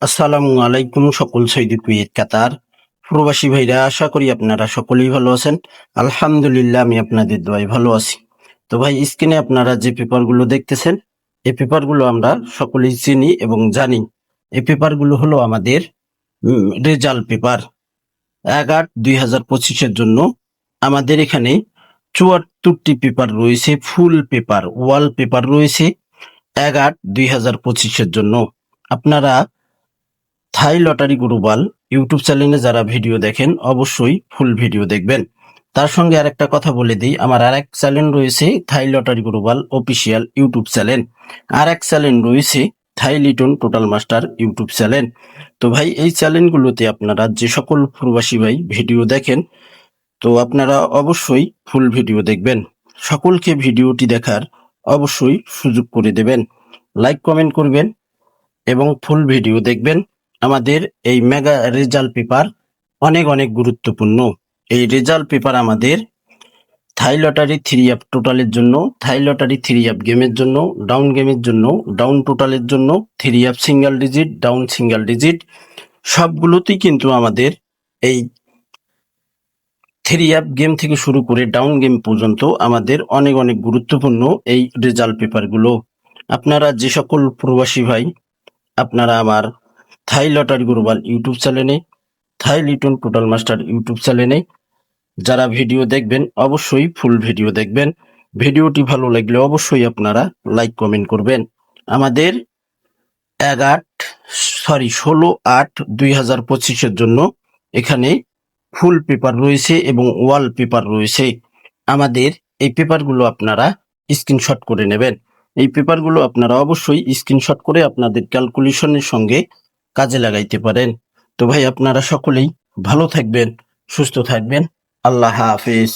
আসসালামু আলাইকুম সকল সৌদি কুয়েত কাতার প্রবাসী ভাইরা, আশা করি আপনারা সকলেই ভালো আছেন। আলহামদুলিল্লাহ, আমি আপনাদের দোয়ায় ভালো আছি। তো ভাই, স্ক্রিনে আপনারা যে পেপারগুলো দেখতেছেন, এই পেপারগুলো আমরা সকলেই চিনি এবং জানি। এই পেপারগুলো হলো আমাদের রেজাল্ট পেপার ১/৮/২০২৫-এর জন্য। আমাদের এখানে ৭৪টি পেপার রয়েছে, ফুল পেপার, ওয়াল পেপার রয়েছে ১/৮/২০২৫-এর জন্য। আপনারা থাই লটারি গ্লোবাল ইউটিউব চ্যানেলে যারা ভিডিও দেখেন, অবশ্যই ফুল ভিডিও দেখবেন। তার সঙ্গে আরেকটা কথা বলে দিই, আমার আরেক চ্যানেল রয়েছে Thai lottery global official YouTube channel. আর এক চ্যানেল রয়েছে Thai Liton total master YouTube channel. তো ভাই, এই চ্যানেলগুলোতে আপনারা যে সকল প্রবাসী ভাই ভিডিও দেখেন, তো আপনারা অবশ্যই ফুল ভিডিও দেখবেন। সকলকে ভিডিওটি দেখার অবশ্যই সুযোগ করে দেবেন, লাইক কমেন্ট করবেন এবং ফুল ভিডিও দেখবেন। আমাদের এই মেগা রেজাল্ট পেপার অনেক অনেক গুরুত্বপূর্ণ। এই রেজাল্ট পেপার আমাদের থাই লটারি 3 অ্যাপ টোটালের জন্য, থাই লটারি 3 অ্যাপ গেমের জন্য, ডাউন গেমের জন্য, ডাউন টোটালের জন্য, 3 up single digit, down single digit, সবগুলোতেই কিন্তু আমাদের এই 3 অ্যাপ গেম থেকে শুরু করে ডাউন গেম পর্যন্ত আমাদের অনেক অনেক গুরুত্বপূর্ণ এই রেজাল্ট পেপারগুলো। আপনারা যে সকল প্রবাসী ভাই আপনারা আমার থাই লটারি গ্লোবাল ইউটিউব চ্যানেলে, থাই লিটন টোটাল মাস্টার ইউটিউব চ্যানেলে যারা ভিডিও দেখবেন, অবশ্যই ফুল ভিডিও দেখবেন। ভিডিওটি ভালো লাগলে অবশ্যই আপনারা লাইক কমেন্ট করবেন। আমাদের 16/8/2025-এর জন্য এখানে ফুল পেপার রয়েছে এবং ওয়াল পেপার রয়েছে। আমাদের এই পেপারগুলো আপনারা স্ক্রিনশট করে নেবেন। এই পেপারগুলো আপনারা অবশ্যই স্ক্রিনশট করে আপনাদের ক্যালকুলেশনের সঙ্গে কাজে লাগাইতে পারেন। তো ভাই, আপনারা সকলেই ভালো থাকবেন, সুস্থ থাকবেন। আল্লাহ হাফেজ।